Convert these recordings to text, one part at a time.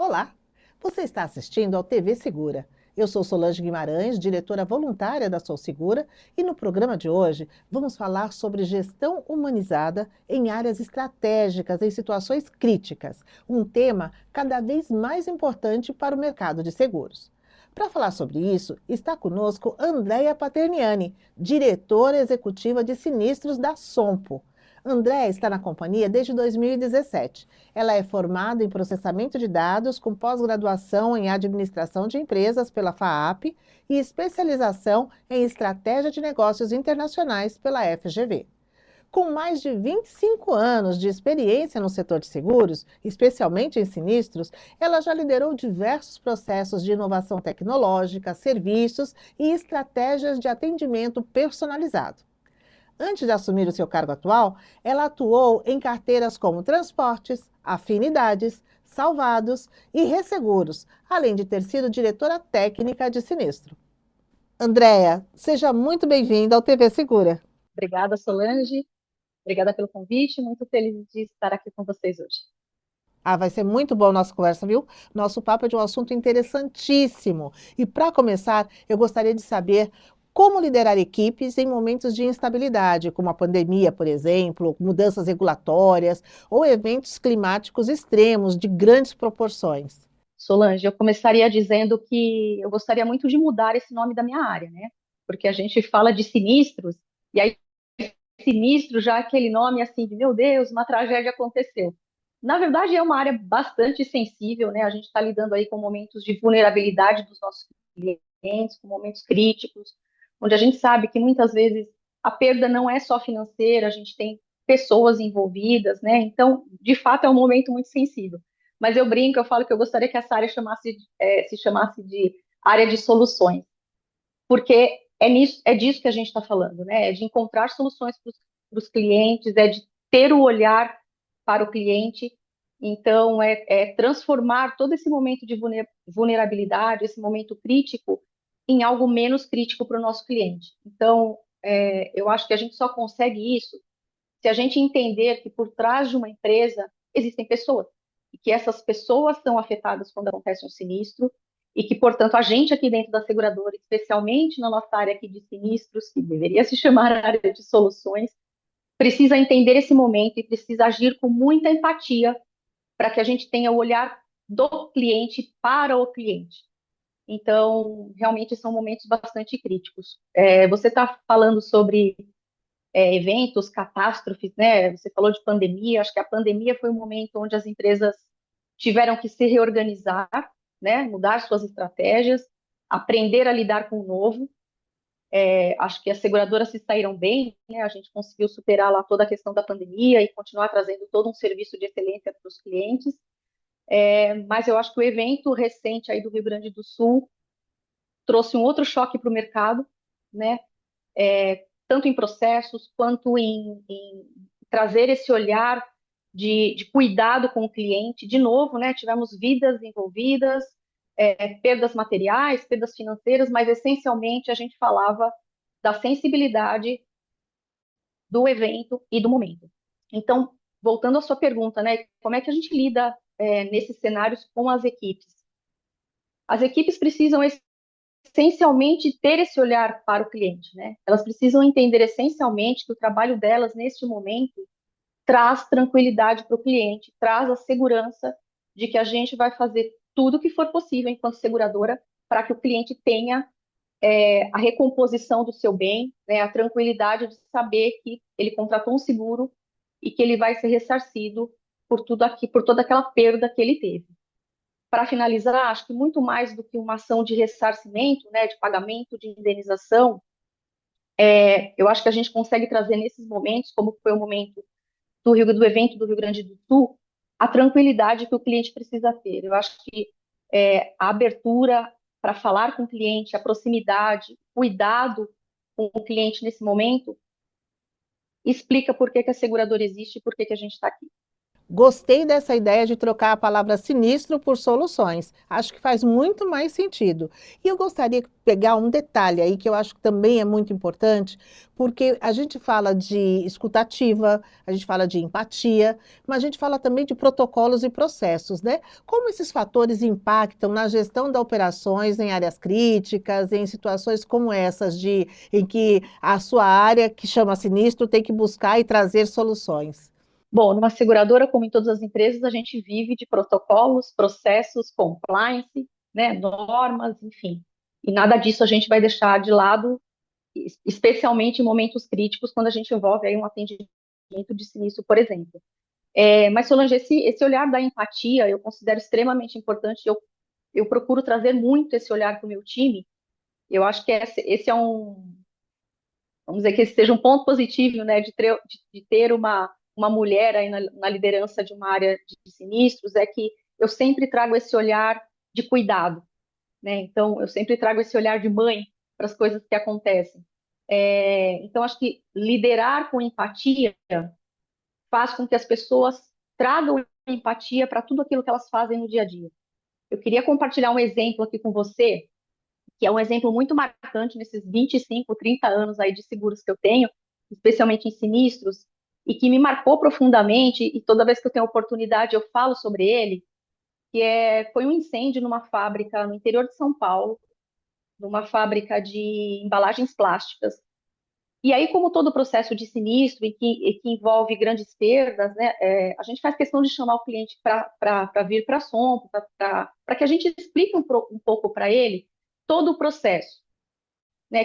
Olá, você está assistindo ao TV Segura. Eu sou Solange Guimarães, diretora voluntária da Sou Segura, e no programa de hoje vamos falar sobre gestão humanizada em áreas estratégicas em situações críticas, um tema cada vez mais importante para o mercado de seguros. Para falar sobre isso, está conosco Andréia Paterniani, diretora executiva de sinistros da Sompo. Andréia está na companhia desde 2017. Ela é formada em processamento de dados com pós-graduação em administração de empresas pela FAAP e especialização em estratégia de negócios internacionais pela FGV. Com mais de 25 anos de experiência no setor de seguros, especialmente em sinistros, ela já liderou diversos processos de inovação tecnológica, serviços e estratégias de atendimento personalizado. Antes de assumir o seu cargo atual, ela atuou em carteiras como Transportes, Afinidades, Salvados e Resseguros, além de ter sido diretora técnica de sinistro. Andréia, seja muito bem-vinda ao TV Segura. Obrigada, Solange. Obrigada pelo convite. Muito feliz de estar aqui com vocês hoje. Vai ser muito bom a nossa conversa, viu? Nosso papo é de um assunto interessantíssimo. E para começar, eu gostaria de saber como liderar equipes em momentos de instabilidade, como a pandemia, por exemplo, mudanças regulatórias ou eventos climáticos extremos de grandes proporções. Solange, eu começaria dizendo que eu gostaria muito de mudar esse nome da minha área, né? Porque a gente fala de sinistros, e aí sinistro já é aquele nome assim de, meu Deus, uma tragédia aconteceu. Na verdade, é uma área bastante sensível, né? A gente está lidando aí com momentos de vulnerabilidade dos nossos clientes, com momentos críticos, onde a gente sabe que muitas vezes a perda não é só financeira, a gente tem pessoas envolvidas, né? Então, de fato, é um momento muito sensível. Mas eu brinco, eu falo que eu gostaria que essa área se chamasse de área de soluções, porque é disso que a gente está falando, né? É de encontrar soluções para os clientes, é de ter o olhar para o cliente. Então, é transformar todo esse momento de vulnerabilidade, esse momento crítico, em algo menos crítico para o nosso cliente. Então, eu acho que a gente só consegue isso se a gente entender que por trás de uma empresa existem pessoas, e que essas pessoas são afetadas quando acontece um sinistro, e que, portanto, a gente aqui dentro da seguradora, especialmente na nossa área aqui de sinistros, que deveria se chamar área de soluções, precisa entender esse momento e precisa agir com muita empatia para que a gente tenha o olhar do cliente para o cliente. Então, realmente são momentos bastante críticos. Você está falando sobre eventos, catástrofes, né? Você falou de pandemia, acho que a pandemia foi um momento onde as empresas tiveram que se reorganizar, né? Mudar suas estratégias, aprender a lidar com o novo. Acho que as seguradoras se saíram bem, né? A gente conseguiu superar lá toda a questão da pandemia e continuar trazendo todo um serviço de excelência para os clientes. Mas eu acho que o evento recente aí do Rio Grande do Sul trouxe um outro choque para o mercado, né? Tanto em processos quanto em trazer esse olhar de cuidado com o cliente. De novo, né, tivemos vidas envolvidas, perdas materiais, perdas financeiras, mas essencialmente a gente falava da sensibilidade do evento e do momento. Então, voltando à sua pergunta, né, como é que a gente lida nesses cenários com as equipes? As equipes precisam essencialmente ter esse olhar para o cliente, né? Elas precisam entender essencialmente que o trabalho delas neste momento traz tranquilidade para o cliente, traz a segurança de que a gente vai fazer tudo o que for possível enquanto seguradora para que o cliente tenha a recomposição do seu bem, né? A tranquilidade de saber que ele contratou um seguro e que ele vai ser ressarcido por tudo aqui, por toda aquela perda que ele teve. Para finalizar, acho que muito mais do que uma ação de ressarcimento, né, de pagamento, de indenização, eu acho que a gente consegue trazer nesses momentos, como foi o momento do evento do Rio Grande do Sul, a tranquilidade que o cliente precisa ter. Eu acho que a abertura para falar com o cliente, a proximidade, cuidado com o cliente nesse momento, explica por que que a seguradora existe e por que que a gente está aqui. Gostei dessa ideia de trocar a palavra sinistro por soluções. Acho que faz muito mais sentido. E eu gostaria de pegar um detalhe aí que eu acho que também é muito importante, porque a gente fala de escutativa, a gente fala de empatia, mas a gente fala também de protocolos e processos, né? Como esses fatores impactam na gestão das operações em áreas críticas, em situações como essas em que a sua área, que chama sinistro, tem que buscar e trazer soluções. Bom, numa seguradora, como em todas as empresas, a gente vive de protocolos, processos, compliance, né, normas, enfim. E nada disso a gente vai deixar de lado, especialmente em momentos críticos, quando a gente envolve aí um atendimento de sinistro, por exemplo. Mas, Solange, esse olhar da empatia eu considero extremamente importante. Eu procuro trazer muito esse olhar para o meu time. Eu acho que esse é vamos dizer que esse seja um ponto positivo, né, de ter uma mulher aí na liderança de uma área de sinistros, é que eu sempre trago esse olhar de cuidado, né? Então, eu sempre trago esse olhar de mãe para as coisas que acontecem. Então, acho que liderar com empatia faz com que as pessoas tragam empatia para tudo aquilo que elas fazem no dia a dia. Eu queria compartilhar um exemplo aqui com você, que é um exemplo muito marcante nesses 25, 30 anos aí de seguros que eu tenho, especialmente em sinistros, e que me marcou profundamente, e toda vez que eu tenho oportunidade eu falo sobre ele, foi um incêndio numa fábrica no interior de São Paulo, numa fábrica de embalagens plásticas. E aí, como todo processo de sinistro e que envolve grandes perdas, né, a gente faz questão de chamar o cliente para vir para a Som, para que a gente explique um pouco para ele todo o processo, né,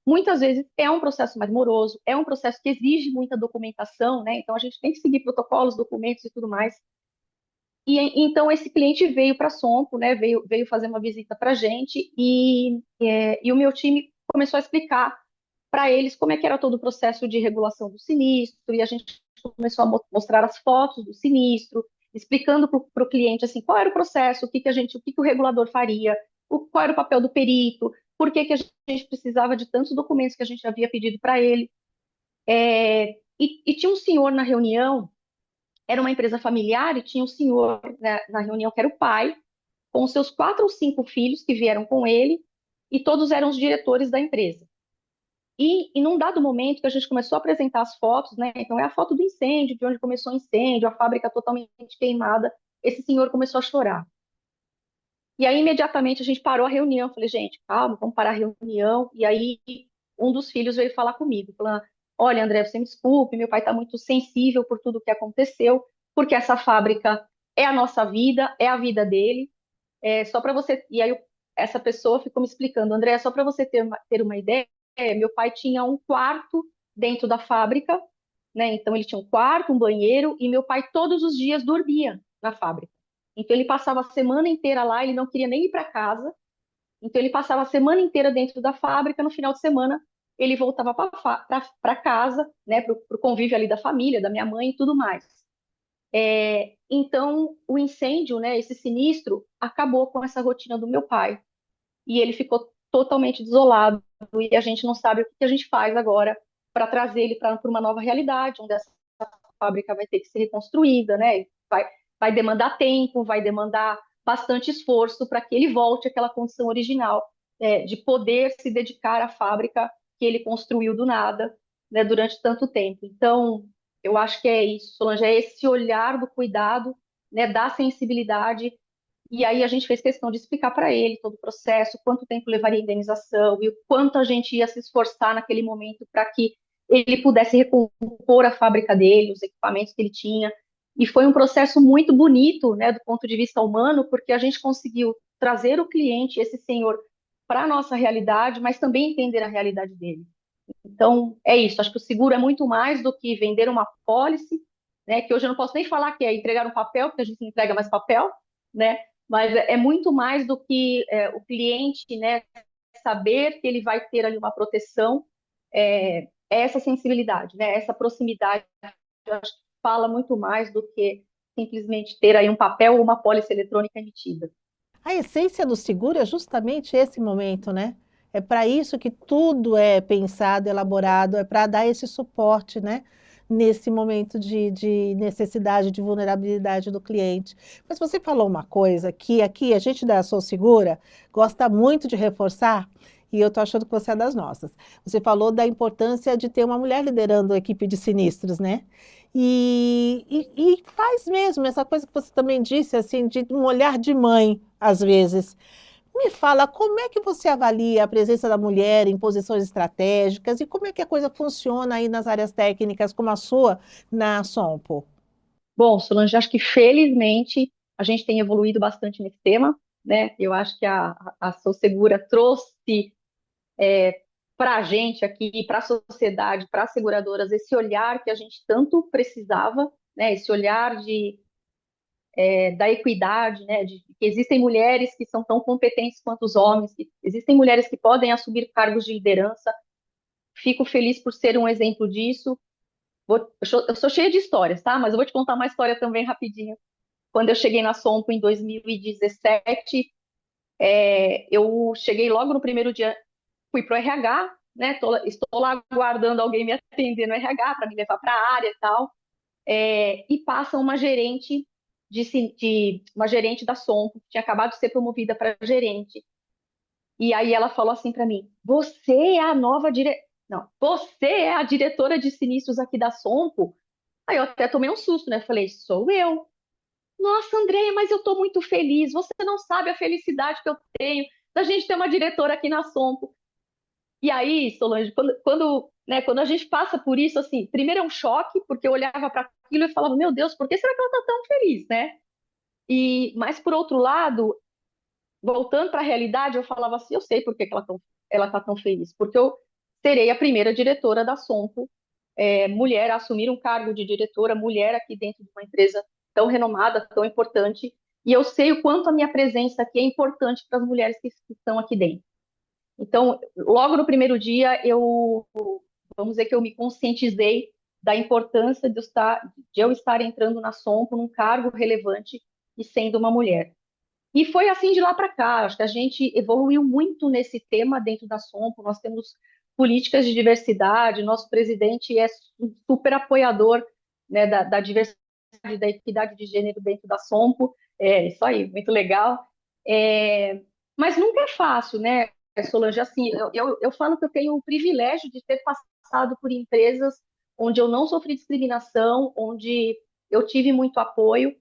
muitas vezes é um processo mais moroso, é um processo que exige muita documentação, né, então a gente tem que seguir protocolos, documentos e tudo mais. Então esse cliente veio para a Sompo, né, veio fazer uma visita para a gente e o meu time começou a explicar para eles como é que era todo o processo de regulação do sinistro, e a gente começou a mostrar as fotos do sinistro, explicando para o cliente assim qual era o processo, o que que o regulador faria, qual era o papel do perito, por que que a gente precisava de tantos documentos que a gente havia pedido para ele. E tinha um senhor na reunião, era uma empresa familiar, e tinha um senhor na reunião que era o pai, com seus 4 ou 5 filhos que vieram com ele, e todos eram os diretores da empresa. E num dado momento que a gente começou a apresentar as fotos, né? Então é a foto do incêndio, de onde começou o incêndio, a fábrica totalmente queimada. Esse senhor começou a chorar. E aí imediatamente a gente parou a reunião. Falei, gente, calma, vamos parar a reunião. E aí um dos filhos veio falar comigo, falando: olha, André, você me desculpe, meu pai está muito sensível por tudo que aconteceu, porque essa fábrica é a nossa vida, é a vida dele. Só para você. E aí essa pessoa ficou me explicando, André, só para você ter uma ideia, meu pai tinha um quarto dentro da fábrica, né? Então ele tinha um quarto, um banheiro, e meu pai todos os dias dormia na fábrica. Então ele passava a semana inteira lá, ele não queria nem ir para casa. Então ele passava a semana inteira dentro da fábrica, no final de semana ele voltava para casa, né, para o convívio ali da família, da minha mãe e tudo mais. Então, o incêndio, né, esse sinistro, acabou com essa rotina do meu pai. E ele ficou totalmente desolado. E a gente não sabe o que a gente faz agora para trazer ele para uma nova realidade, onde essa fábrica vai ter que ser reconstruída, né? Vai demandar tempo, vai demandar bastante esforço para que ele volte àquela condição original, de poder se dedicar à fábrica que ele construiu do nada, né, durante tanto tempo. Então, eu acho que é isso, Solange, é esse olhar do cuidado, né, da sensibilidade. E aí a gente fez questão de explicar para ele todo o processo, quanto tempo levaria a indenização e o quanto a gente ia se esforçar naquele momento para que ele pudesse recompor a fábrica dele, os equipamentos que ele tinha. E foi um processo muito bonito, né, do ponto de vista humano, porque a gente conseguiu trazer o cliente, esse senhor, para a nossa realidade, mas também entender a realidade dele. Então, é isso. Acho que o seguro é muito mais do que vender uma pólice, né? Que hoje eu não posso nem falar que é entregar um papel, porque a gente não entrega mais papel, né? Mas é muito mais do que o cliente, né? Saber que ele vai ter ali uma proteção, essa sensibilidade, né? Essa proximidade, eu acho que fala muito mais do que simplesmente ter aí um papel ou uma pólice eletrônica emitida. A essência do seguro é justamente esse momento, né? É para isso que tudo é pensado, elaborado, é para dar esse suporte, né? nesse momento de necessidade, de vulnerabilidade do cliente. Mas você falou uma coisa que aqui a gente da Sou Segura gosta muito de reforçar, e eu estou achando que você é das nossas. Você falou da importância de ter uma mulher liderando a equipe de sinistros, né? E faz mesmo essa coisa que você também disse, assim, de um olhar de mãe, às vezes. Me fala, como é que você avalia a presença da mulher em posições estratégicas e como é que a coisa funciona aí nas áreas técnicas como a sua na Sompo? Bom, Solange, acho que felizmente a gente tem evoluído bastante nesse tema, né? Eu acho que a Sou Segura trouxe para a gente aqui, para a sociedade, para as seguradoras, esse olhar que a gente tanto precisava, né? Esse olhar da equidade, né? De que existem mulheres que são tão competentes quanto os homens, que existem mulheres que podem assumir cargos de liderança. Fico feliz por ser um exemplo disso. Eu sou cheia de histórias, tá? Mas eu vou te contar uma história também rapidinho. Quando eu cheguei na Sompo em 2017, eu cheguei logo no primeiro dia, fui para o RH, né? Estou lá aguardando alguém me atender no RH para me levar para a área e tal. E passa uma gerente uma gerente da Sompo, que tinha acabado de ser promovida para gerente. E aí ela falou assim para mim: "Você é a nova Não, você é a diretora de sinistros aqui da Sompo?" Aí eu até tomei um susto, né? Falei: "Sou eu." "Nossa, Andréia, mas eu estou muito feliz. Você não sabe a felicidade que eu tenho da gente ter uma diretora aqui na Sompo." E aí, Solange, né, quando a gente passa por isso, assim, primeiro é um choque, porque eu olhava para aquilo e falava: "Meu Deus, por que será que ela está tão feliz, né?" Mas por outro lado, voltando para a realidade, eu falava assim: "Eu sei por que que ela está tão feliz, porque eu serei a primeira diretora da Sompo, mulher a assumir um cargo de diretora, mulher aqui dentro de uma empresa tão renomada, tão importante, e eu sei o quanto a minha presença aqui é importante para as mulheres que estão aqui dentro." Então, logo no primeiro dia, vamos dizer que eu me conscientizei da importância de eu estar entrando na Sompo num cargo relevante e sendo uma mulher. E foi assim de lá para cá. Acho que a gente evoluiu muito nesse tema dentro da Sompo. Nós temos políticas de diversidade. Nosso presidente é super apoiador, né, da diversidade, da equidade de gênero dentro da Sompo. É isso aí, muito legal. É, mas nunca é fácil, né, Solange? Assim, eu falo que eu tenho o privilégio de ter passado por empresas onde eu não sofri discriminação, onde eu tive muito apoio.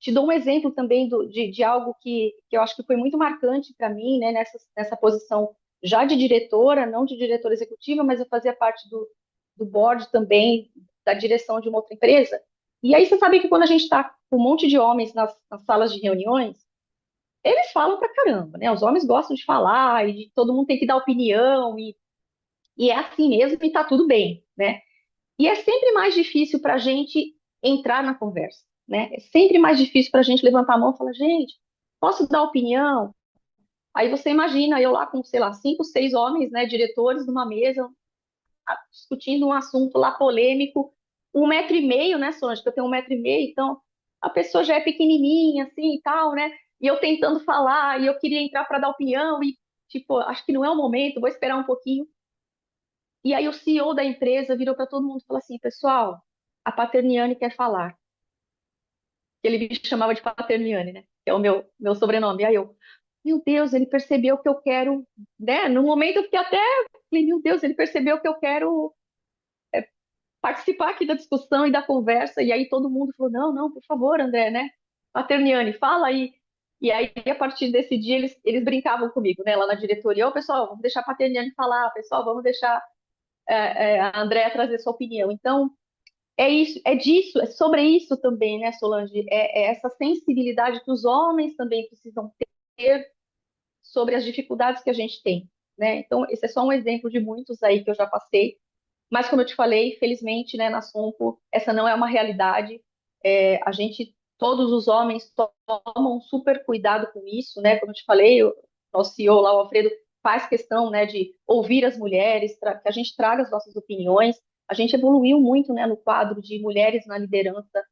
Te dou um exemplo também de algo que eu acho que foi muito marcante para mim, né, nessa posição já de diretora, não de diretora executiva, mas eu fazia parte do board também, da direção de uma outra empresa. E aí você sabe que quando a gente está com um monte de homens nas salas de reuniões, eles falam pra caramba, né? Os homens gostam de falar e todo mundo tem que dar opinião e é assim mesmo e tá tudo bem, né? E é sempre mais difícil para a gente entrar na conversa, né? É sempre mais difícil para a gente levantar a mão e falar: "Gente, posso dar opinião?" Aí você imagina eu lá com, sei lá, cinco, seis homens, né, diretores numa mesa, discutindo um assunto lá polêmico, 1,5 metro, né, Solange? Que eu tenho 1,5 metro, então a pessoa já é pequenininha, assim e tal, né? E eu tentando falar, e eu queria entrar para dar opinião, e tipo, acho que não é o momento, vou esperar um pouquinho. E aí o CEO da empresa virou para todo mundo e falou assim: "Pessoal, a Paterniane quer falar." Ele me chamava de Paterniane, né? Que é o meu sobrenome. Aí eu, meu Deus, ele percebeu que eu quero, né? No momento eu fiquei até, falei, meu Deus, ele percebeu que eu quero participar aqui da discussão e da conversa. E aí todo mundo falou: "Não, não, por favor, André, né? Paterniane, fala aí." E aí, a partir desse dia, eles brincavam comigo, né? Lá na diretoria: "Ô, pessoal, vamos deixar a Paterniane falar, pessoal, vamos deixar a Andréa trazer sua opinião." Então, é isso, é disso, é sobre isso também, né, Solange? É essa sensibilidade que os homens também precisam ter sobre as dificuldades que a gente tem, né? Então, esse é só um exemplo de muitos aí que eu já passei. Mas, como eu te falei, felizmente, né, na Sompo, essa não é uma realidade. Todos os homens tomam super cuidado com isso, né? Como eu te falei, o nosso CEO lá, o Alfredo, faz questão, né, de ouvir as mulheres, que a gente traga as nossas opiniões. A gente evoluiu muito, né, no quadro de mulheres na liderança,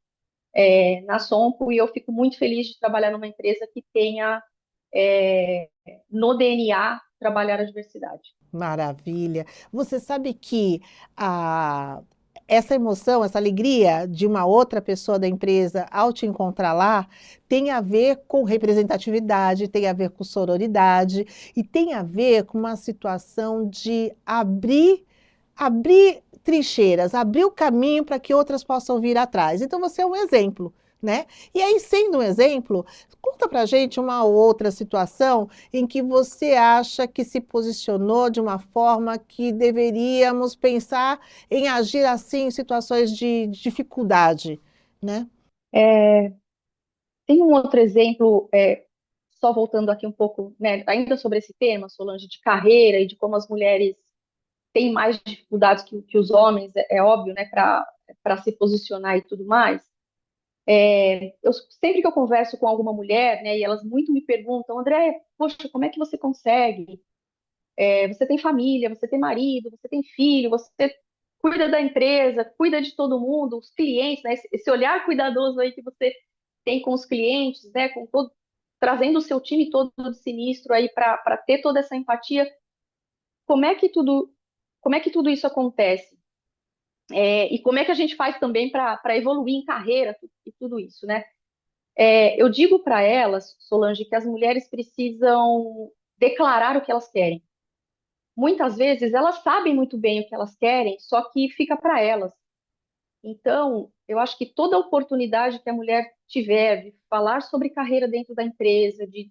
na Sompo, e eu fico muito feliz de trabalhar numa empresa que tenha no DNA trabalhar a diversidade. Maravilha. Você sabe que a, essa emoção, essa alegria de uma outra pessoa da empresa ao te encontrar lá, tem a ver com representatividade, tem a ver com sororidade e tem a ver com uma situação de abrir trincheiras, abrir o caminho para que outras possam vir atrás. Então você é um exemplo, né? E aí, sendo um exemplo, conta pra gente uma outra situação em que você acha que se posicionou de uma forma que deveríamos pensar em agir assim em situações de dificuldade, né? É, tem um outro exemplo, só voltando aqui um pouco, né, ainda sobre esse tema, Solange, de carreira e de como as mulheres têm mais dificuldades que os homens, é óbvio, né, para se posicionar e tudo mais. Sempre que eu converso com alguma mulher, né, e elas muito me perguntam, André, poxa, como é que você consegue? Você tem família, você tem marido, você tem filho, você cuida da empresa, cuida de todo mundo, os clientes, né, esse olhar cuidadoso aí que você tem com os clientes, né, trazendo o seu time todo de sinistro aí para ter toda essa empatia. Como é que tudo, como é que tudo isso acontece? E como é que a gente faz também para evoluir em carreira e tudo isso, né? Eu digo para elas, Solange, que as mulheres precisam declarar o que elas querem. Muitas vezes elas sabem muito bem o que elas querem, só que fica para elas. Então, eu acho que toda oportunidade que a mulher tiver de falar sobre carreira dentro da empresa, de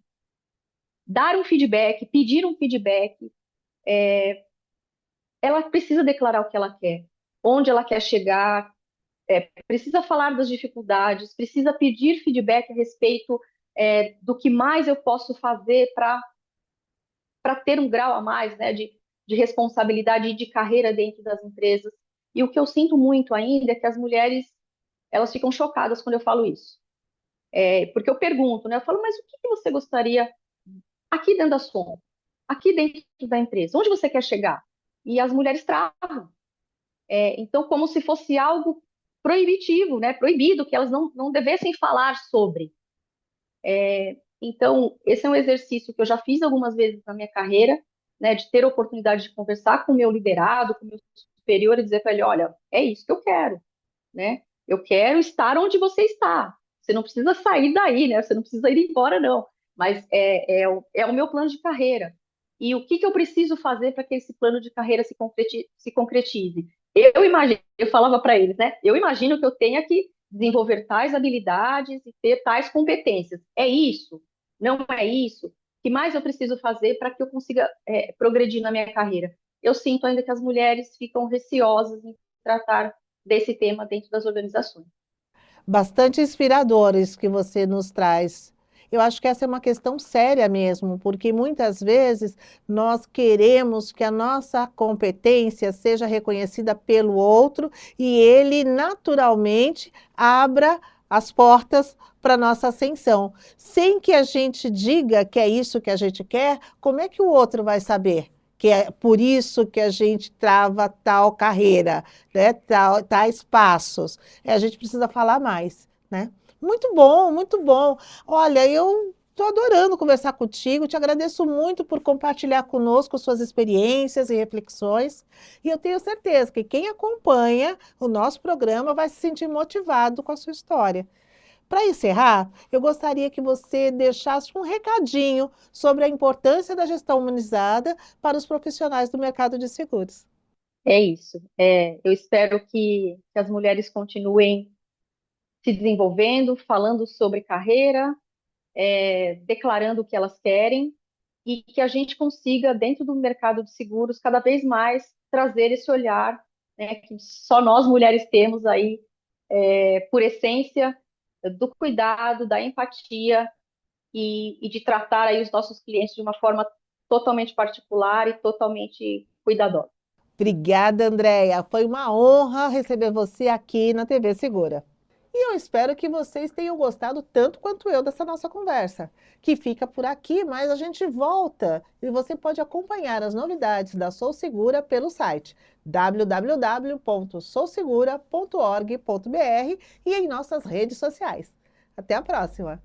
dar um feedback, pedir um feedback, ela precisa declarar o que ela quer, onde ela quer chegar, precisa falar das dificuldades, precisa pedir feedback a respeito do que mais eu posso fazer para ter um grau a mais, né, de responsabilidade e de carreira dentro das empresas. E o que eu sinto muito ainda é que as mulheres elas ficam chocadas quando eu falo isso. Porque eu pergunto, né? Eu falo, mas o que você gostaria aqui dentro da Som, aqui dentro da empresa? Onde você quer chegar? E as mulheres travam. Então, como se fosse algo proibitivo, né? Proibido, que elas não devessem falar sobre. Então, esse é um exercício que eu já fiz algumas vezes na minha carreira, né? De ter a oportunidade de conversar com o meu liderado, com o meu superior e dizer para ele, olha, é isso que eu quero, né? Eu quero estar onde você está. Você não precisa sair daí, né? Você não precisa ir embora, não. Mas é o meu plano de carreira. E o que eu preciso fazer para que esse plano de carreira se concretize? Eu falava para eles, né? Eu imagino que eu tenha que desenvolver tais habilidades e ter tais competências. É isso? Não é isso? O que mais eu preciso fazer para que eu consiga progredir na minha carreira? Eu sinto ainda que as mulheres ficam receosas em tratar desse tema dentro das organizações. Bastante inspiradores que você nos traz. Eu acho que essa é uma questão séria mesmo, porque muitas vezes nós queremos que a nossa competência seja reconhecida pelo outro e ele naturalmente abra as portas para a nossa ascensão. Sem que a gente diga que é isso que a gente quer, como é que o outro vai saber? Que é por isso que a gente trava tal carreira, né? Tais passos. A gente precisa falar mais, né? Muito bom, muito bom. Olha, eu estou adorando conversar contigo, te agradeço muito por compartilhar conosco suas experiências e reflexões, e eu tenho certeza que quem acompanha o nosso programa vai se sentir motivado com a sua história. Para encerrar, eu gostaria que você deixasse um recadinho sobre a importância da gestão humanizada para os profissionais do mercado de seguros. É isso. Eu espero que as mulheres continuem se desenvolvendo, falando sobre carreira, declarando o que elas querem e que a gente consiga, dentro do mercado de seguros, cada vez mais trazer esse olhar, né, que só nós mulheres temos aí, por essência, do cuidado, da empatia e de tratar aí os nossos clientes de uma forma totalmente particular e totalmente cuidadosa. Obrigada, Andréia. Foi uma honra receber você aqui na TV Segura. E eu espero que vocês tenham gostado tanto quanto eu dessa nossa conversa, que fica por aqui, mas a gente volta e você pode acompanhar as novidades da Sou Segura pelo site www.sousegura.org.br e em nossas redes sociais. Até a próxima!